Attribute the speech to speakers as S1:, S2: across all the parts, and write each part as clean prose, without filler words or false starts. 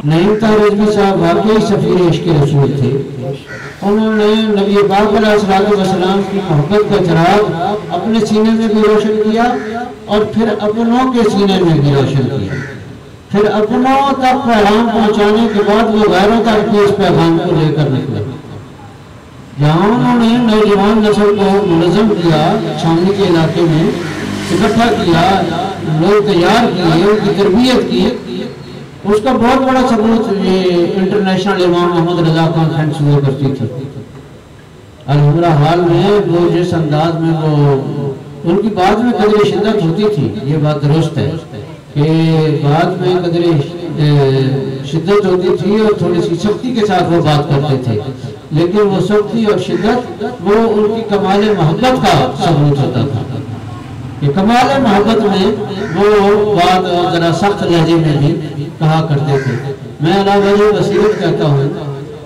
S1: نعیم طاہر رضوی صاحب واقعی سفیر عشق رسول تھے. انہوں نے نبی پاک علیہ السلام کی محبت کا چراغ اپنے سینے میں بھی روشن کیا اور پھر اپنوں کے سینے میں بھی روشن کیا. پھر اپنوں تک پیغام پہنچانے کے بعد وہ غیروں تک بھی اس پیغام کو لے کر نکلے. جہاں انہوں نے نوجوان نسل کو منظم کیا، چھاؤنی کے علاقے میں اکٹھا کیا، لوگ تیار کیے، ان کی تربیت کی، اس کا بہت بڑا ثبوت یہ انٹرنیشنل امام محمد رضا کانفرنس ہوا کرتی تھی. الحمرہ حال میں وہ جس انداز میں وہ ان کی بات میں قدر شدت ہوتی تھی، یہ بات درست ہے کہ بات میں قدر شدت ہوتی تھی اور تھوڑی سی سختی کے ساتھ وہ بات کرتے تھے، لیکن وہ سختی اور شدت وہ ان کی کمال محبت کا ثبوت ہوتا تھا. کہ کمال محبت میں وہ بات ذرا سخت لہجے میں بھی کہا کرتے تھے. میں علاوہ وسیلت کہتا ہوں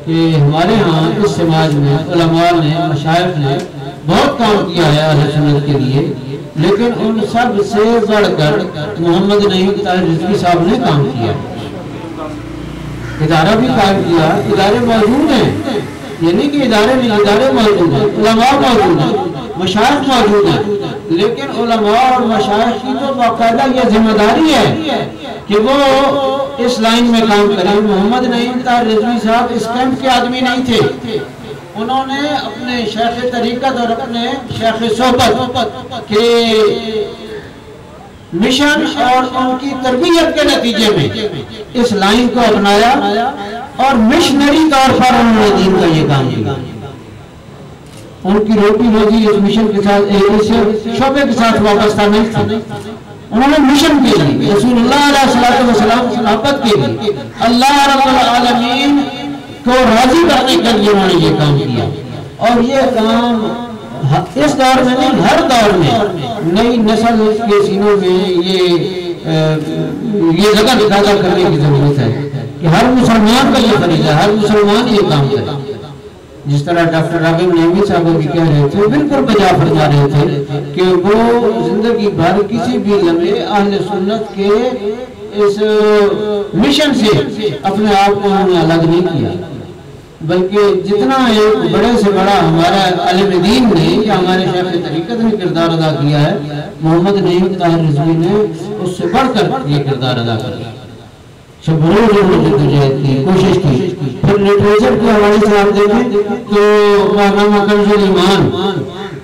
S1: کہ ہمارے ہاں اس سماج میں علماء نے، مشائخ نے بہت کام کیا ہے اہل سنت کے لیے، لیکن ان سب سے بڑھ کر محمد نعیم طاہر رضوی صاحب نے کام کیا. ادارہ بھی قائم کیا، ادارے موجود ہیں، یہ نہیں کہ ادارے نہیں، ادارے موجود ہیں، علماء موجود ہیں، مشائخ موجود ہیں، لیکن علماء اور مشائخ کی تو باقاعدہ یہ ذمہ داری ہے کہ وہ اس لائن میں کام کریں. محمد نعیم طاہر رضوی صاحب اس کیمپ کے آدمی نہیں تھے. انہوں نے اپنے شیخ طریقت اور اپنے شیخ صحبت کے مشن اور ان کی تربیت کے نتیجے میں اس لائن کو اپنایا اور مشنری طور پر انہوں نے دین کا یہ کام کیا. ان کی روٹی روزی اس مشن کے ساتھ، اس شعبے کے ساتھ وابستہ نہیں تھی. انہوں نے مشن کے لیے، رسول اللہ علیہ السلام کی محبت کے لیے، اللہ رب العالمین کو راضی کرنے کے لیے انہوں نے یہ کام کیا. اور یہ کام اس دور میں نہیں، ہر دور میں نئی نسل کے سینوں میں یہ جگہ پیدا کرنے کی ضرورت ہے کہ ہر مسلمان کا یہ فریضہ ہے، ہر مسلمان یہ کام کرے. جس طرح ڈاکٹر راغب نعیمی صاحب بھی کہہ رہے تھے، بالکل بجا فرما رہے تھے کہ وہ زندگی بھر کسی بھی لمحے اہل سنت کے اس مشن سے اپنے آپ کو انہوں نے الگ نہیں کیا، بلکہ جتنا ایک بڑے سے بڑا ہمارا عالم دین نے یا ہمارے شیخ طریقت نے کردار ادا کیا ہے، محمد نعیم طاہر رضوی نے اس سے بڑھ کر یہ کردار ادا کیا. کوشش کی. پھر لٹریچر کے حوالے سے آپ دیکھیں تو ماہنامہ کنز الایمان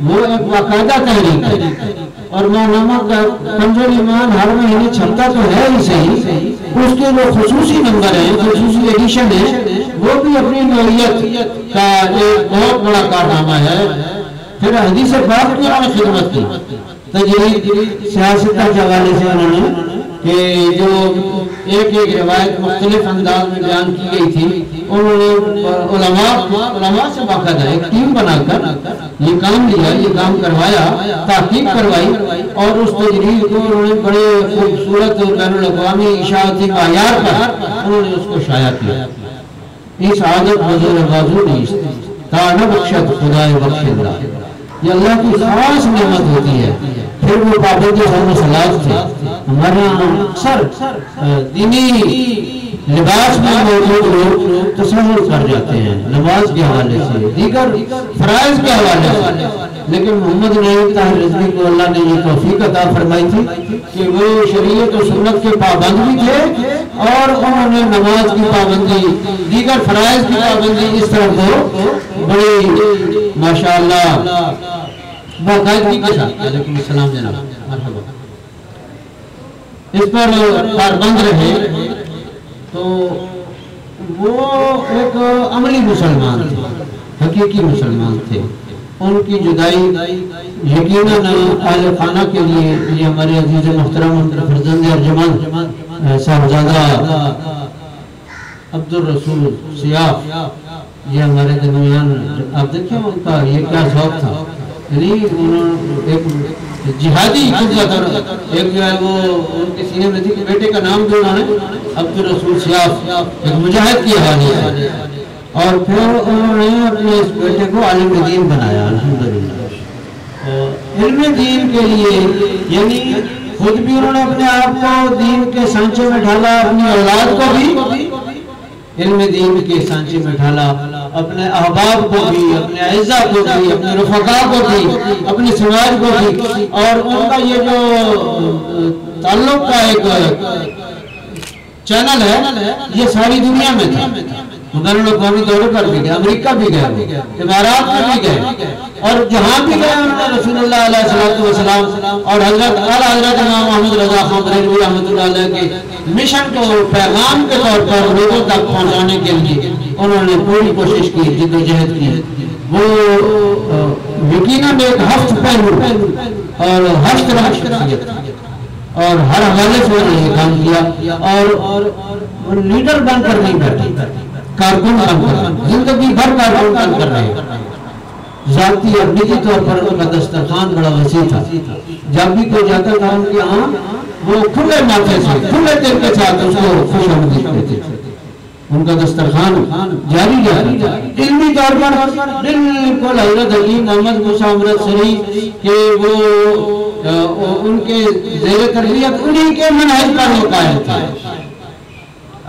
S1: وہ ایک باقاعدہ تحریک ہے، اور ماہنامہ کنز الایمان ہر مہینے چھپتا تو ہے ہی صحیح، اس کے جو خصوصی نمبر ہیں، خصوصی ایڈیشن ہے، وہ بھی اپنی نوعیت کا ایک بہت بڑا کارنامہ ہے. پھر حدیث پاک کی انہوں نے خدمت کی، تجرید سیاست کے حوالے سے انہوں نے کہ جو ایک روایت مختلف انداز میں بیان کی گئی تھی، انہوں نے علماء سے باقاعدہ ایک ٹیم بنا کر یہ کام لیا، یہ کام کروایا، تحقیق کروائی، اور اس تجرید کو انہوں نے بڑے خوبصورت بین الاقوامی اشاعتی معیار پر انہوں نے اس کو شائع کیا. اس عادت حضور بازو نیست تا نبخشد خدای بخش اللہ، یہ اللہ کی خاص نعمت ہوتی ہے. پھر وہ پابندی و صلاحیت تھے. ہمارے یہاں اکثر دینی لباس میں موجود لوگ تصور کر جاتے ہیں نماز کے حوالے سے، دیگر فرائض کے حوالے سے، لیکن محمد نعیم طاہر رضوی کو اللہ نے یہ توفیق عطا فرمائی تھی کہ وہ شریعت و سنت کے پابند بھی تھے، اور انہوں نے نماز کی پابندی، دیگر فرائض کی پابندی اس طرح کو بڑی ماشاءاللہ باقاعدگی کے ساتھ. علیکم السلام جناب، مرحبا. اس پر پابند رہے. تو وہ ایک عملی مسلمان تھے، حقیقی مسلمان تھے. ان کی جدائی یقیناً اہل خانہ کے لیے، یہ ہمارے عزیز محترم فرزند ارجمند صاحبزادہ عبد الرسول سیاف، یہ ہمارے درمیان آپ دیکھیں ان کا یہ کیا ذوق تھا. یعنی ایک جہادی قدرت، ایک جو ہے وہ ان کے سینے میں تھی کہ بیٹے کا نام بھی انہوں نے عبد الرسول سیاف، ایک مجاہد کی حالی ہے. اور پھر انہوں نے اپنے اس بیٹے کو عالم دین بنایا الحمدللہ. علم دین کے لیے یعنی خود بھی انہوں نے اپنے آپ کو دین کے سانچے میں ڈھالا، اپنی اولاد کو بھی، علم دین کے سانچے میں ڈھالا، اپنے احباب کو بھی، اپنے اعزا کو بھی، اپنے رفقا کو بھی، اپنے سماج کو بھی، اور ان کا یہ جو تعلق کا ایک چینل ہے یہ ساری دنیا میں تھا۔ مگر لوگ قومی دورے پر بھی گئے، امریکہ بھی گئے، امارات میں بھی گئے، اور جہاں بھی گئے انہوں نے رسول اللہ علیہ السلام اور حضرت امام محمد رضا خان بریلوی رحمۃ اللہ علیہ کے مشن کو پیغام کے طور پر لوگوں تک پہنچانے کے لیے انہوں نے پوری کوشش کی، جد و جہد کی۔ وہ یقیناً ایک ہفت پہلو اور ہفت شخصیت اور ہر حوالے سے انہوں نے کام کیا، اور لیڈر بن کر نہیں بیٹھے، کارکن بن کر زندگی بھر کارکن بن کر رہے۔ ذاتی اور نجی طور پر ان کا دسترخوان بڑا وسیع تھا، جب بھی کوئی جاتا تھا ان کے یہاں وہ کھلے ماتھے سے کھلے دل کے ساتھ اس کو خوش آمدید کرتے تھے۔ ان کا دسترخوان جاری رہا۔ علمی طور پر بالکل حضرت حکیم محمد موسیٰ امرت سری کہ وہ ان کے زیر تربیت انہی کے منہج پر وہ قائم تھا۔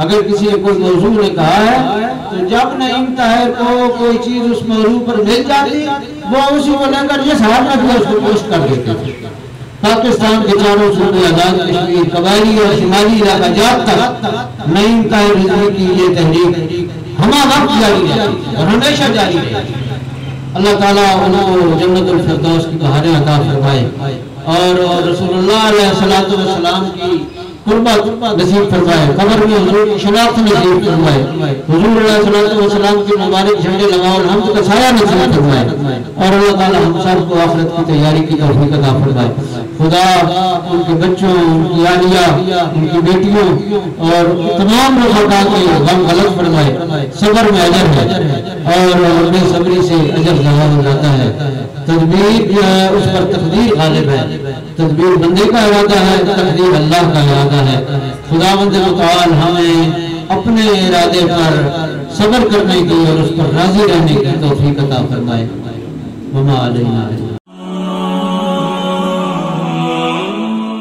S1: اگر کسی نے کوئی موضوع نے کہا ہے تو جب نعیم طاہر کو کوئی چیز اس موضوع پر مل جاتی وہ اسی کو لے کر یہ صاحب میں اس کو پوسٹ کر دیتے تھے۔ پاکستان کے چاروں صوبے آزاد کشمیر، قبائلی اور شمالی علاقہ جات تک نعیم طاہر رضوی کی یہ تحریک ہمہ وقت جاری رہی اور ہمیشہ جاری رہی۔ اللہ تعالیٰ ان کو جنت الفردوس کی بہاریں عطا فرمائے اور رسول اللہ علیہ السلام کی قربت نصیب فرمائے، قبر میں حضور کی شناخت نصیب فرمائے، حضور علیہ السلام کی مبارک جھنڈے لگاؤ الحمد کا سایہ نصیب فرمائے، اور اللہ تعالی ہم سب کو آخرت کی تیاری کی توفیق عطا فرمائے۔ خدا ان کے بچوں، ان کی اہلیہ، ان کی بیٹیوں اور تمام رفقا کے غم غلط فرمائے۔ صبر میں اجر ہے اور بے صبری سے اجر ضائع ہو جاتا ہے۔ تدبیر جو ہے اس پر تقدیر غالب ہے، تدبیر بندے کا ارادہ ہے، تقدیر اللہ کا ارادہ ہے۔ خداوند متعال ہمیں اپنے ارادے پر صبر کرنے کی اور اس پر راضی رہنے کی توفیق عطا فرمائے۔ وما علینا